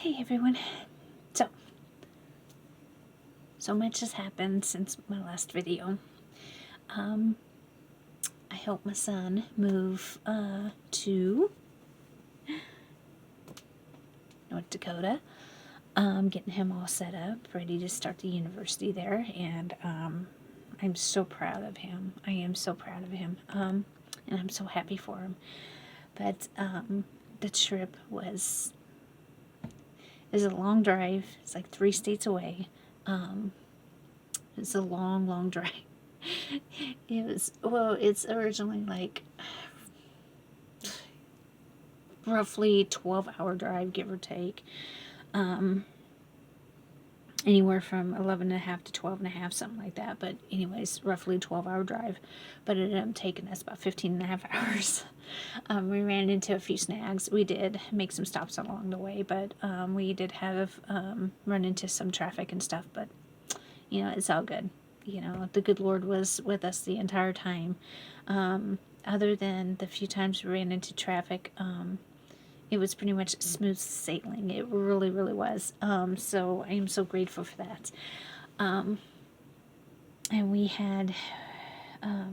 Hey everyone. So much has happened since my last video. I helped my son move to North Dakota. Getting him all set up, ready to start the university there, and I'm so proud of him. I am so proud of him, and I'm so happy for him. But the trip is a long drive. It's like 3 states away. It's a long, long drive. It's originally like roughly 12-hour drive, give or take. Anywhere from 11 and a half to 12 and a half, something like that. But anyways, roughly 12-hour drive. But it ended up taking us about 15 and a half hours. We ran into a few snags. We did make some stops along the way, but we did have run into some traffic and stuff. But, it's all good. The good Lord was with us the entire time. Other than the few times we ran into traffic, it was pretty much smooth sailing. It really, really was. So I am so grateful for that. And we had a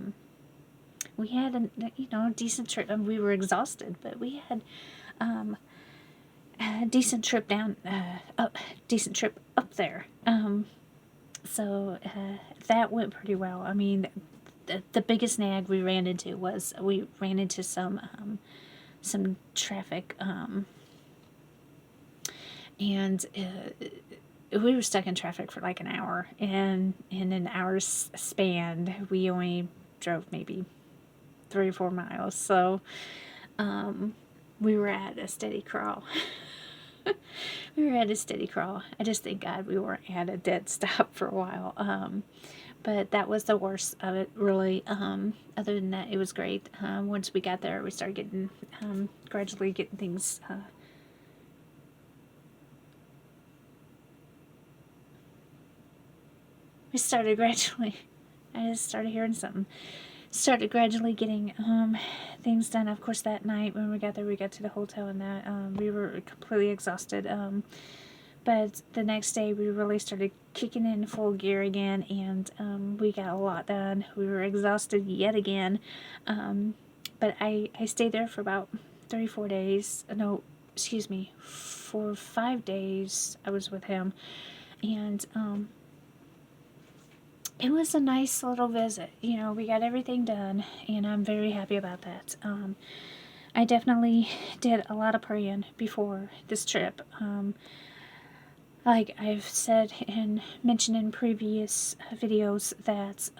decent trip. And we were exhausted, but we had a decent trip up there. So that went pretty well. I mean, the biggest snag we ran into was we ran into some traffic, and we were stuck in traffic for like an hour, and in an hour's span, we only drove maybe 3 or 4 miles. So we were at a steady crawl. We were at a steady crawl. I just thank God we weren't at a dead stop for a while. But that was the worst of it, really. Other than that, it was great. Once we got there, we started getting, gradually getting things, I just started hearing something. Started gradually getting things done. Of course, that night when we got there, we got to the hotel and that we were completely exhausted. But the next day, we really started kicking in full gear again, and we got a lot done. We were exhausted yet again, but I stayed there for about 4 days. No, excuse me, for 5 days. I was with him, and it was a nice little visit. We got everything done, and I'm very happy about that. I definitely did a lot of praying before this trip. Like I've said and mentioned in previous videos that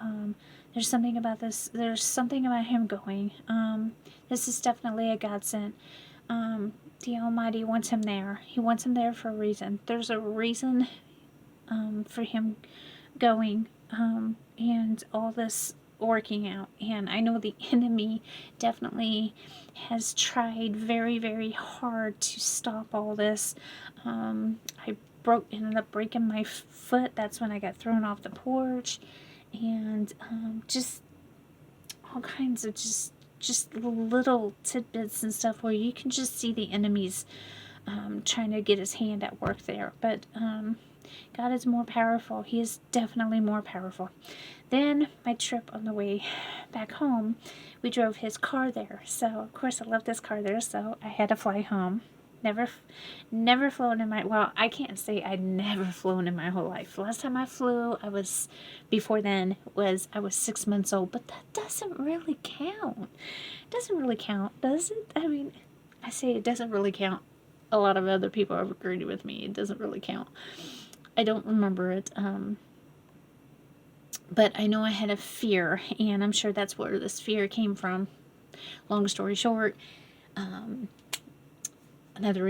there's something about this. There's something about him going. This is definitely a godsend. The Almighty wants him there. He wants him there for a reason. There's a reason for him going, and all this working out. And I know the enemy definitely has tried very, very hard to stop all this. I ended up breaking my foot. That's when I got thrown off the porch, and just all kinds of just little tidbits and stuff where you can just see the enemy's trying to get his hand at work there. But God is more powerful. He is definitely more powerful. Then my trip on the way back home, we drove his car there. So of course I love this car there, so I had to fly home. Never flown in I can't say I'd never flown in my whole life. Last time I flew, I was 6 months old, but that doesn't really count. It doesn't really count, does it? I mean, I say it doesn't really count. A lot of other people have agreed with me. It doesn't really count. I don't remember it. But I know I had a fear, and I'm sure that's where this fear came from. Long story short, one of the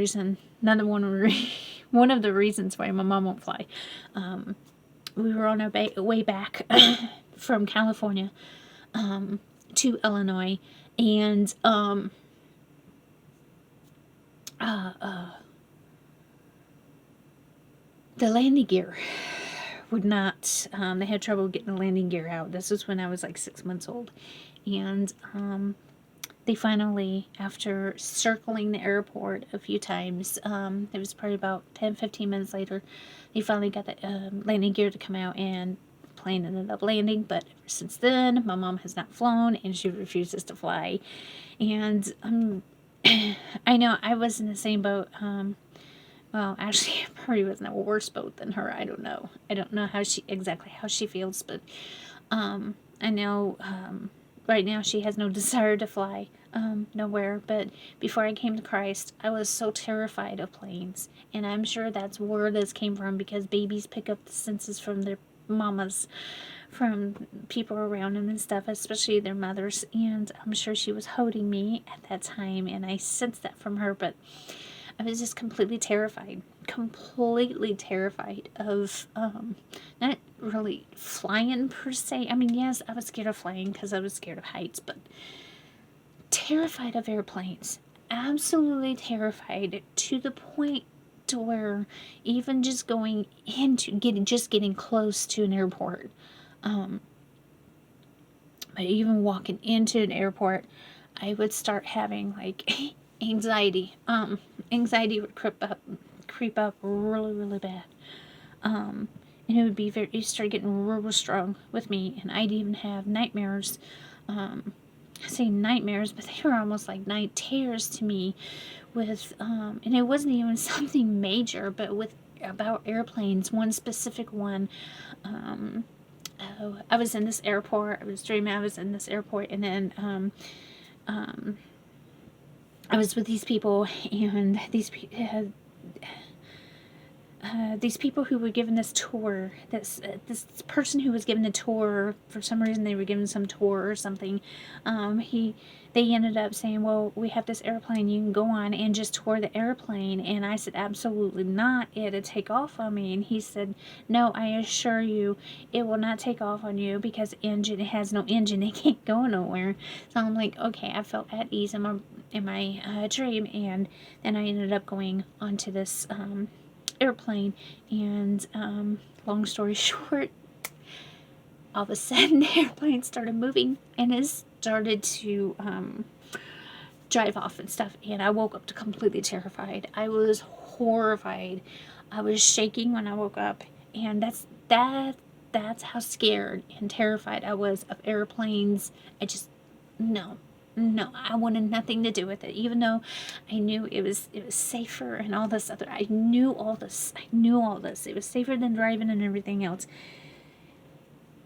reasons why my mom won't fly. We were on our way back from California to Illinois, and the landing gear would not, they had trouble getting the landing gear out. This was when I was like 6 months old, and they finally, after circling the airport a few times, it was probably about 10-15 minutes later, they finally got the landing gear to come out, and the plane ended up landing. But ever since then, my mom has not flown, and she refuses to fly. And I know I was in the same boat. Well, actually, I probably was in a worse boat than her. I don't know. I don't know exactly how she feels, but I know right now she has no desire to fly nowhere. But before I came to Christ, I was so terrified of planes, and I'm sure that's where this came from, because babies pick up the senses from their mamas, from people around them and stuff, especially their mothers. And I'm sure she was holding me at that time, and I sensed that from her. But I was just completely terrified of not really flying per se. I mean, yes, I was scared of flying because I was scared of heights, but terrified of airplanes. Absolutely terrified, to the point to where even just getting close to an airport, but even walking into an airport, I would start having like anxiety. Anxiety would creep up really, really bad. And it started getting real strong with me, and I'd even have nightmares. I say nightmares, but they were almost like night terrors to me. And it wasn't even something major, but about airplanes. One specific one. I was in this airport. I was dreaming I was in this airport, and then I was with these people, and these people who were given this tour, this person who was given a tour, for some reason they were given some tour or something, they ended up saying, well, we have this airplane you can go on and just tour the airplane. And I said, absolutely not, it'll take off on me. And he said, no, I assure you it will not take off on you, because it has no engine, it can't go nowhere. So I'm like, okay, I felt at ease in my dream. And then I ended up going onto this airplane, and long story short, all of a sudden the airplane started moving, and it started to drive off and stuff, and I woke up completely terrified. I was horrified. I was shaking when I woke up, and that's how scared and terrified I was of airplanes. I just no, I wanted nothing to do with it, even though I knew it was safer and all this other. I knew all this. It was safer than driving and everything else.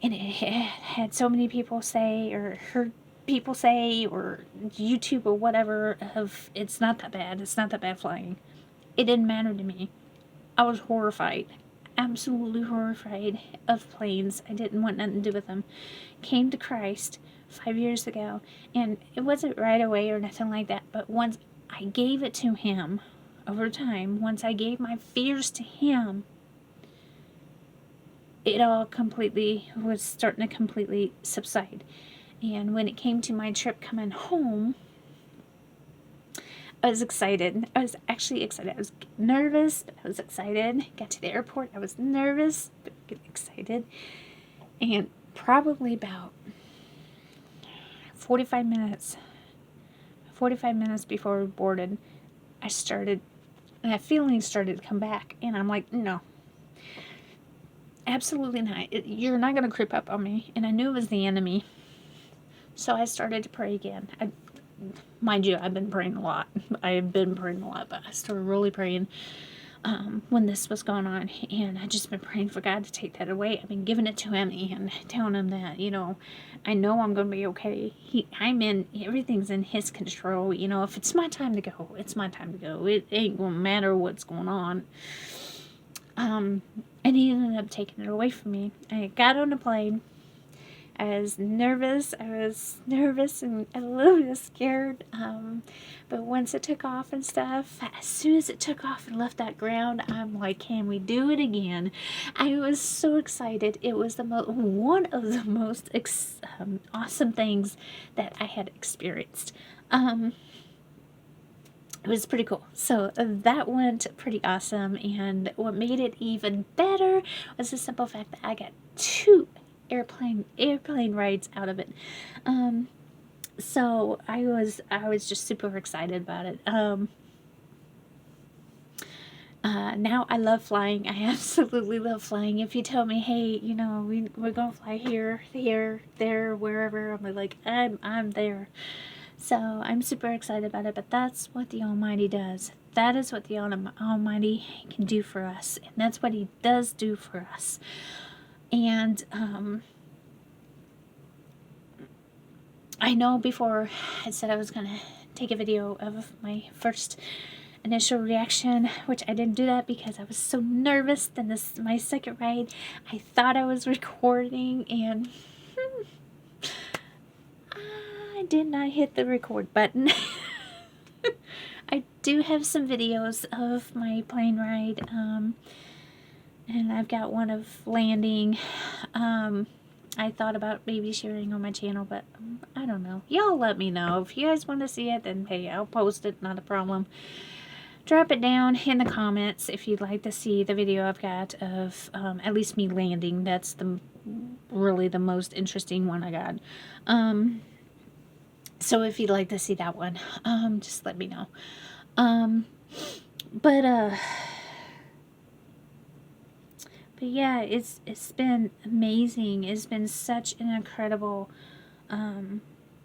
And it had so many people say, or heard people say, or YouTube or whatever, of it's not that bad. It's not that bad flying. It didn't matter to me. I was horrified. Absolutely horrified of planes. I didn't want nothing to do with them. Came to Christ 5 years ago, and it wasn't right away or nothing like that, but once I gave it to him over time, once I gave my fears to him, it all was starting to completely subside. And when it came to my trip coming home, I was excited. I was actually excited. I was nervous, but I was excited. Got to the airport, I was nervous, but excited. And probably about 45 minutes before we boarded, that feeling started to come back, and I'm like, no, absolutely not. You're not going to creep up on me. And I knew it was the enemy. So I started to pray again. Mind you, I've been praying a lot. But I started really praying when this was going on. And I just been praying for God to take that away. I've been giving it to him and telling him that, I know I'm going to be okay. Everything's in his control. If it's my time to go, it's my time to go. It ain't going to matter what's going on. And he ended up taking it away from me. I got on the plane. I was nervous and a little bit scared. But once it took off and stuff, as soon as it took off and left that ground, I'm like, can we do it again? I was so excited. It was one of the most awesome things that I had experienced. It was pretty cool. So that went pretty awesome. And what made it even better was the simple fact that I got 2 airplane rides out of it. So I was just super excited about it. Now I love flying. I absolutely love flying. If you tell me, hey, we're gonna fly here, here, there, wherever, I'm like, I'm there. So I'm super excited about it. But that's what the Almighty does. That is what the Almighty can do for us, and that's what He does do for us. And I know before I said I was gonna take a video of my first initial reaction, which I didn't do that because I was so nervous. Then this my second ride, I thought I was recording, and I did not hit the record button. I do have some videos of my plane ride, and I've got one of landing. I thought about maybe sharing on my channel, but I don't know. Y'all let me know. If you guys want to see it, then hey, I'll post it, not a problem. Drop it down in the comments if you'd like to see the video I've got of at least me landing. That's really the most interesting one I got. So if you'd like to see that one, just let me know. But yeah, it's been amazing. It's been such an incredible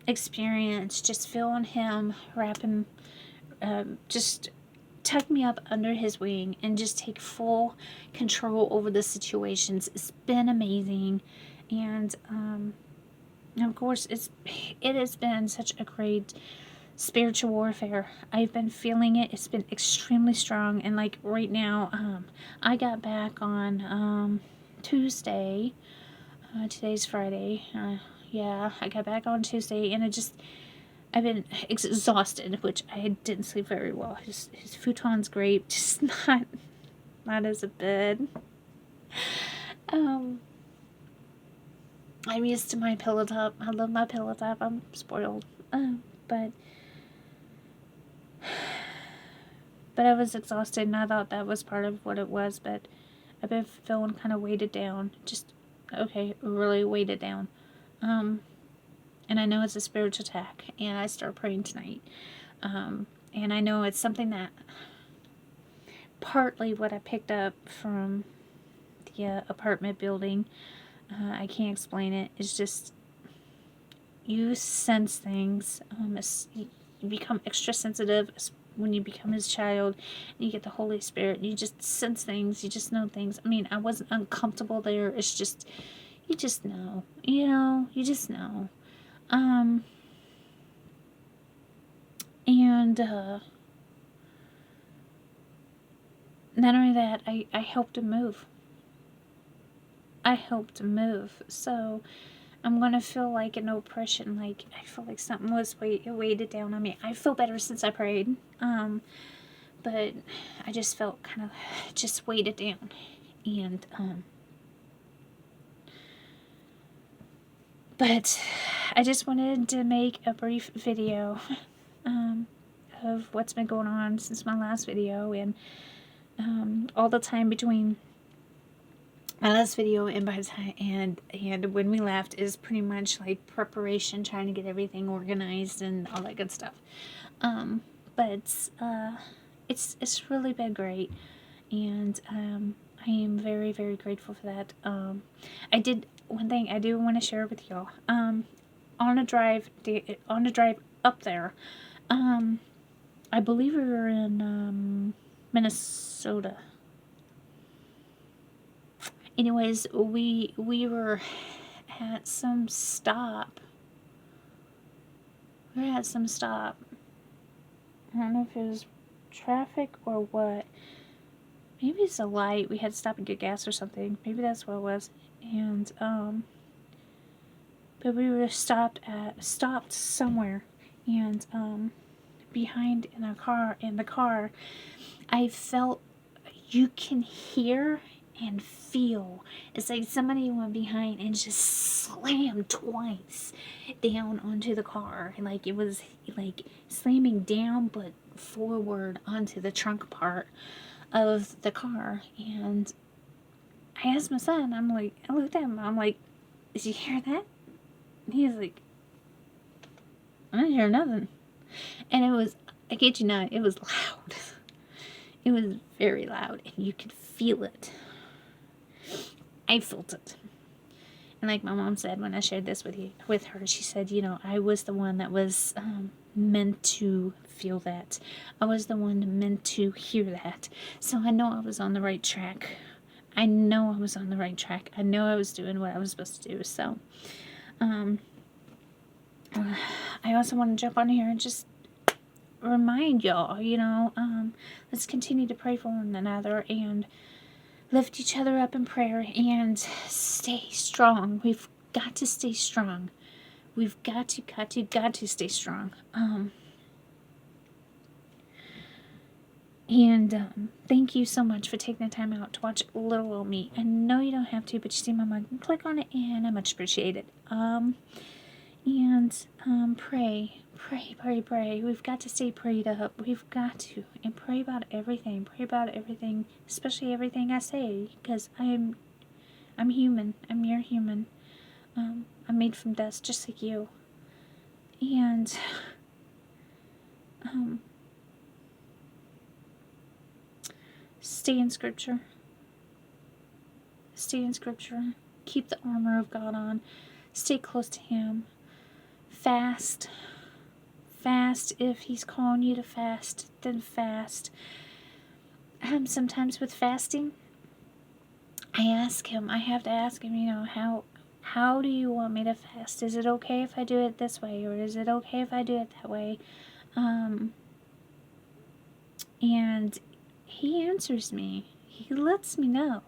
experience. Just feeling Him wrap Him, just tuck me up under His wing and just take full control over the situations. It's been amazing, and of course it has been such a great spiritual warfare. I've been feeling it. It's been extremely strong, and like right now, I got back on Tuesday. Today's Friday. Yeah, I got back on Tuesday, and I've been exhausted, which I didn't sleep very well. His futon's great, just not as a bed. I'm used to my pillow top. I love my pillow top. I'm spoiled. But I was exhausted, and I thought that was part of what it was. But I've been feeling kind of weighted down. Just really weighted down. And I know it's a spiritual attack, and I start praying tonight. And I know it's something that partly what I picked up from the apartment building. I can't explain it. It's just you sense things. You become extra sensitive when you become His child, and you get the Holy Spirit. You just sense things. You just know things. I mean, I wasn't uncomfortable there. It's just, you just know. You just know. And not only that, I helped Him move. So I'm gonna feel like an oppression, like I feel like something was weighted down on me. I feel better since I prayed, but I just felt kind of just weighted down, and but I just wanted to make a brief video of what's been going on since my last video, and all the time between my last video and by the time and when we left is pretty much like preparation, trying to get everything organized and all that good stuff. But it's really been great, and I am very, very grateful for that. One thing I do want to share with y'all. On a drive up there, I believe we were in Minnesota. Anyways, we were at some stop. I don't know if it was traffic or what. Maybe it's a light. We had to stop and get gas or something. Maybe that's what it was. And but we were stopped somewhere, and behind in the car, I felt, you can hear and feel. It's like somebody went behind and just slammed twice down onto the car. And like it was like slamming down but forward onto the trunk part of the car. And I asked my son, I looked at him, I'm like, did you hear that? And he was like, I didn't hear nothing. And it was, I kid you not, it was loud. It was very loud, and you could feel it. I felt it. And like my mom said when I shared this with her, she said, you know, I was the one that was meant to feel that. I was the one meant to hear that. So I know I was on the right track. I know I was on the right track. I know I was doing what I was supposed to do. So I also want to jump on here and just remind y'all, you know, let's continue to pray for one another and lift each other up in prayer and stay strong. We've got to stay strong. We've got to stay strong. And thank you so much for taking the time out to watch Little Old Me. I know you don't have to, but you see my mug, click on it, and I much appreciate it. Pray. We've got to stay prayed up. We've got to. And pray about everything. Pray about everything, especially everything I say, because I'm human. I'm your human. I'm made from dust, just like you. And, stay in Scripture. Stay in Scripture. Keep the armor of God on. Stay close to Him. Fast. Fast. If He's calling you to fast, then fast. Sometimes with fasting, I have to ask Him, you know, how do you want me to fast? Is it okay if I do it this way, or is it okay if I do it that way? And He answers me. He lets me know.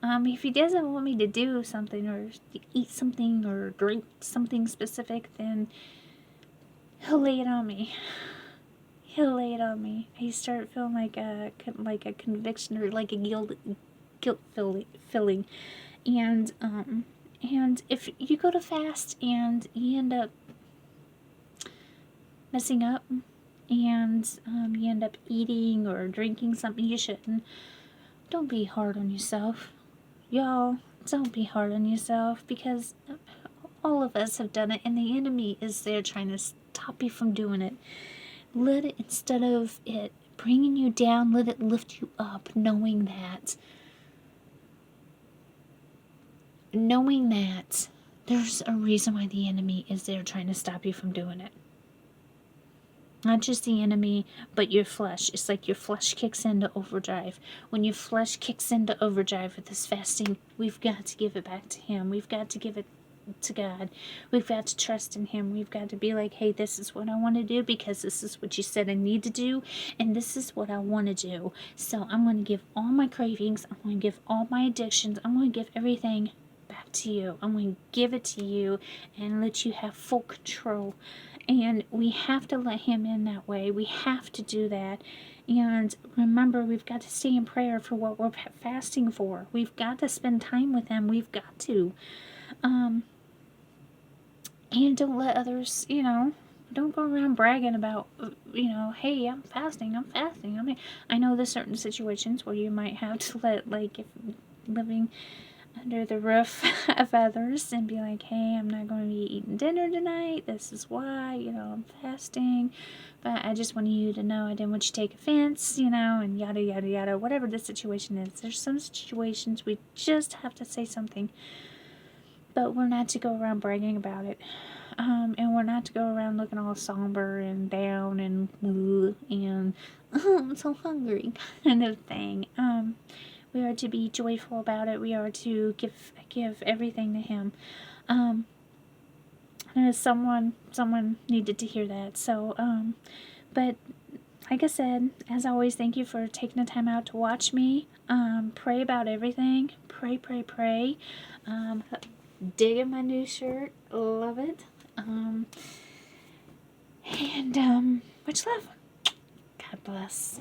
If He doesn't want me to do something, or eat something, or drink something specific, then He'll lay it on me. He'll lay it on me. I start feeling like a conviction, or like a guilt feeling. And if you go to fast and you end up messing up, and you end up eating or drinking something you shouldn't, don't be hard on yourself. Y'all, don't be hard on yourself, because all of us have done it, and the enemy is there trying to stop you from doing it. Let it, instead of it bringing you down, let it lift you up, knowing that there's a reason why the enemy is there trying to stop you from doing it. Not just the enemy, but your flesh. It's like your flesh kicks into overdrive. When your flesh kicks into overdrive with this fasting, we've got to give it back to Him. We've got to give it to God. We've got to trust in Him. We've got to be like, hey, this is what I want to do, because this is what you said I need to do, and this is what I want to do. So I'm going to give all my cravings, I'm going to give all my addictions, I'm going to give everything back to you. I'm going to give it to you and let you have full control. And we have to let Him in that way. We have to do that. And remember, we've got to stay in prayer for what we're fasting for. We've got to spend time with Him. We've got to. And don't let others, you know, don't go around bragging about, you know, hey, I'm fasting. I mean, I know there's certain situations where you might have to let, like, if living under the roof of others, and be like, hey, I'm not going to be eating dinner tonight. This is why, you know, I'm fasting. But I just wanted you to know I didn't want you to take offense, you know, and yada, yada, yada, whatever the situation is. There's some situations we just have to say something. But we're not to go around bragging about it. And we're not to go around looking all somber and down and oh, I'm so hungry kind of thing. We are to be joyful about it. We are to give everything to Him. And someone needed to hear that. So, but like I said, as always, thank you for taking the time out to watch me. Pray about everything. Pray. Digging my new shirt. Love it. And much love. God bless.